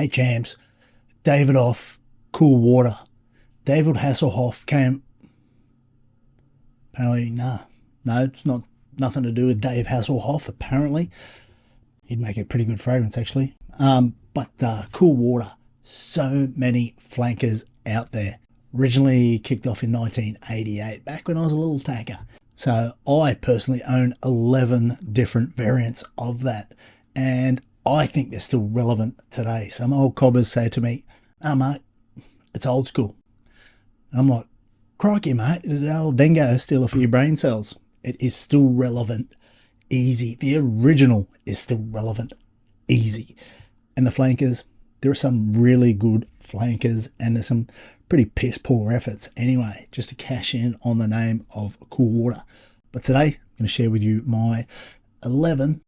Hey champs, Davidoff Cool Water. David Hasselhoff came. Apparently, no, it's not nothing to do with Dave Hasselhoff. Apparently, he'd make a pretty good fragrance actually. But Cool Water, so many flankers out there. Originally kicked off in 1988, back when I was a little tacker. So I personally own 11 different variants of that, and I think they're still relevant today. Some old cobbers say to me, "Oh mate, it's old school." And I'm like, crikey mate, did old dingo steal a few brain cells? It is still relevant, easy. The original is still relevant, easy. And the flankers, there are some really good flankers, and there's some pretty piss poor efforts anyway, just to cash in on the name of Cool Water. But today, I'm going to share with you my 11,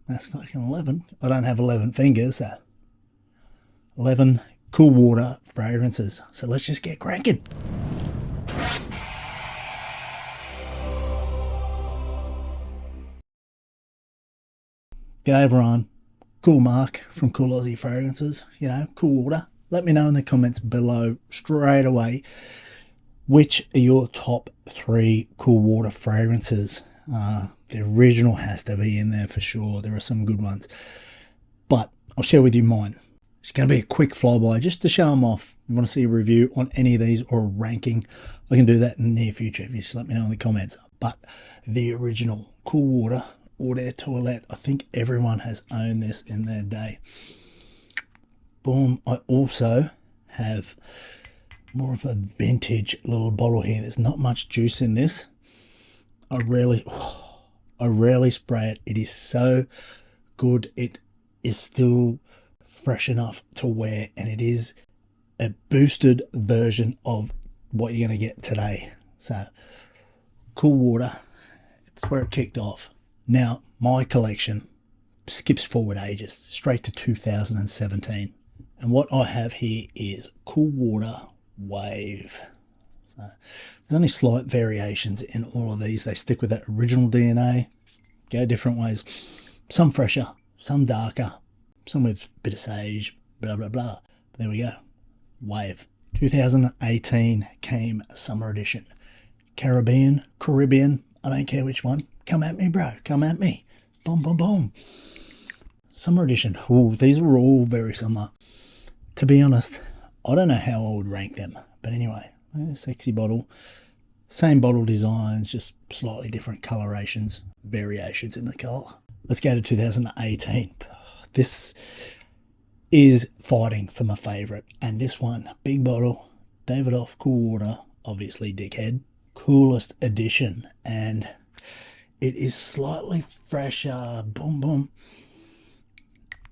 that's fucking 11, I don't have 11 fingers, so 11 Cool Water fragrances. So let's just get cracking. G'day everyone, Cool Mark from Cool Aussie Fragrances, Cool Water. Let me know in the comments below straight away which are your top 3 Cool Water fragrances. The original has to be in there for sure. There are some good ones, but I'll share with you mine. It's going to be a quick flyby just to show them off. If you want to see a review on any of these or a ranking, I can do that in the near future if you just let me know in the comments. But the original Cool Water Eau de Toilette, I think everyone has owned this in their day. Boom. I also have more of a vintage little bottle here. There's not much juice in this. I rarely spray it. It is so good. It is still fresh enough to wear, and it is a boosted version of what you're going to get today. So Cool Water, it's where it kicked off. Now my collection skips forward ages straight to 2017, and what I have here is Cool Water Wave. So there's only slight variations in all of these. They stick with that original DNA, go different ways, some fresher, some darker, some with a bit of sage, blah blah blah. But there we go. Wave. 2018 came summer edition. Caribbean, I don't care which one. Come at me, bro. Come at me. Boom, boom, boom. Summer edition. Oh, these were all very similar. To be honest, I don't know how I would rank them. But anyway, sexy bottle. Same bottle designs, just slightly different colorations, variations in the color. Let's go to 2018. This is fighting for my favorite. And this one, big bottle, Davidoff Cool Water, obviously dickhead, coolest edition. And it is slightly fresher, boom, boom.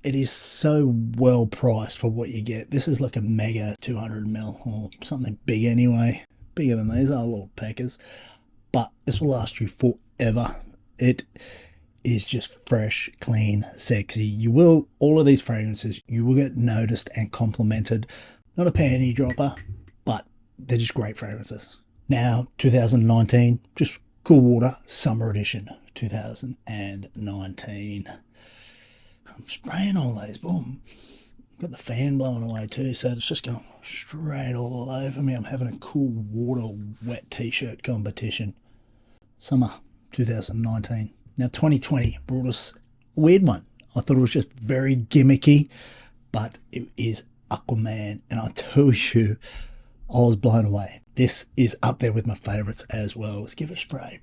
It is so well priced for what you get. This is like a mega 200ml or something big anyway. Bigger than these are little packers. But this will last you forever. It is just fresh, clean, sexy. You will, all of these fragrances, you will get noticed and complimented. Not a panty dropper, but they're just great fragrances. Now, 2019, just Cool Water Summer Edition 2019. I'm spraying all those, boom. Got the fan blowing away too, so it's just going straight all over me. I'm having a Cool Water wet t-shirt competition. Summer 2019. Now 2020 brought us a weird one. I thought it was just very gimmicky, but it is Aquaman, and I tell you, I was blown away. This is up there with my favorites as well. Let's give it a spray.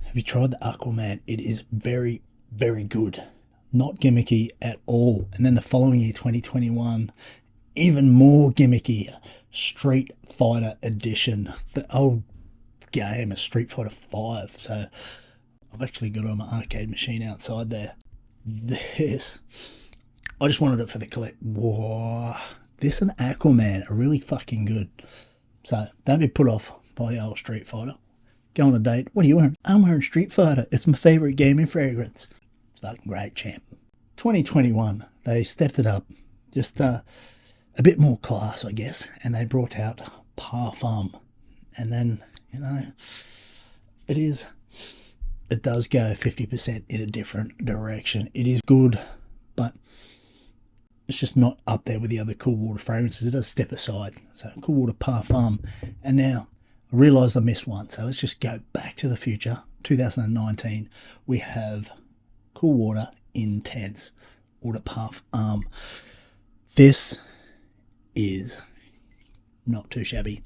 Have you tried the Aquaman? It is very, very good. Not gimmicky at all. And then the following year, 2021, even more gimmicky. Street Fighter Edition. The old game of Street Fighter 5. So I've actually got it on my arcade machine outside there. This, I just wanted it for the collect. Whoa. This and Aquaman are really fucking good. So don't be put off by the old Street Fighter. Go on a date. What are you wearing? I'm wearing Street Fighter. It's my favorite gaming fragrance. It's fucking great, champ. 2021, they stepped it up. Just a bit more class, I guess. And they brought out Parfum. And then, it does go 50% in a different direction. It is good, but it's just not up there with the other Cool Water fragrances. It does step aside. So Cool Water Parfum. And now I realised I missed one. So let's just go back to the future. 2019, we have Cool Water Intense Eau de Parfum. This is not too shabby.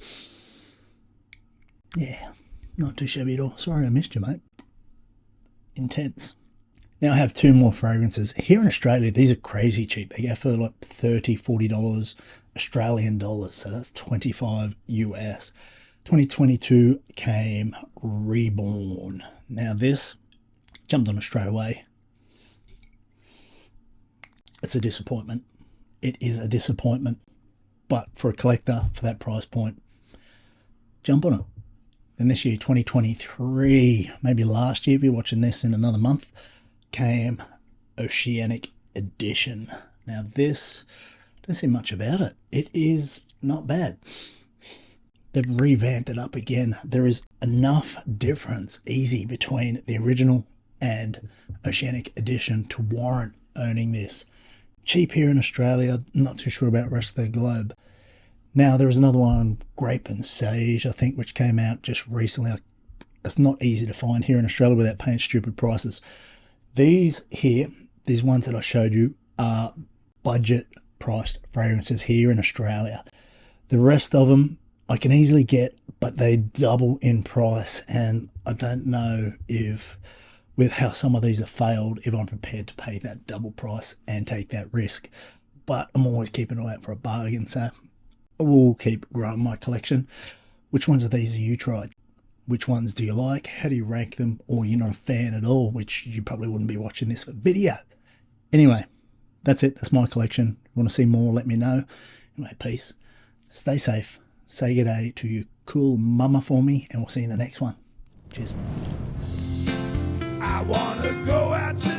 Yeah, not too shabby at all. Sorry I missed you, mate. Intense. Now I have two more fragrances. Here in Australia, these are crazy cheap. They go for like $30, $40 Australian dollars. So that's 25 US. 2022 came Reborn. Now this, jumped on it straight away. It's a disappointment. It is a disappointment. But for a collector, for that price point, jump on it. Then this year, 2023, maybe last year, if you're watching this in another month, came Oceanic Edition. Now this, don't see much about it. It is not bad. They've revamped it up again. There is enough difference, easy, between the original and Oceanic Edition to warrant owning this. Cheap here in Australia, not too sure about the rest of the globe. Now there is another one, Grape and Sage, I think, which came out just recently. It's not easy to find here in Australia without paying stupid prices. These here, these ones that I showed you, are budget priced fragrances here in Australia. The rest of them I can easily get, but they double in price, and I don't know if, with how some of these have failed, if I'm prepared to pay that double price and take that risk. But I'm always keeping an eye out for a bargain, so I will keep growing my collection. Which ones of these have you tried? Which ones do you like? How do you rank them? Or you're not a fan at all, which you probably wouldn't be watching this video. Anyway, that's it. That's my collection. If you want to see more, let me know. Anyway, peace. Stay safe. Say good day to your cool mama for me, and we'll see you in the next one. Cheers. I wanna go out to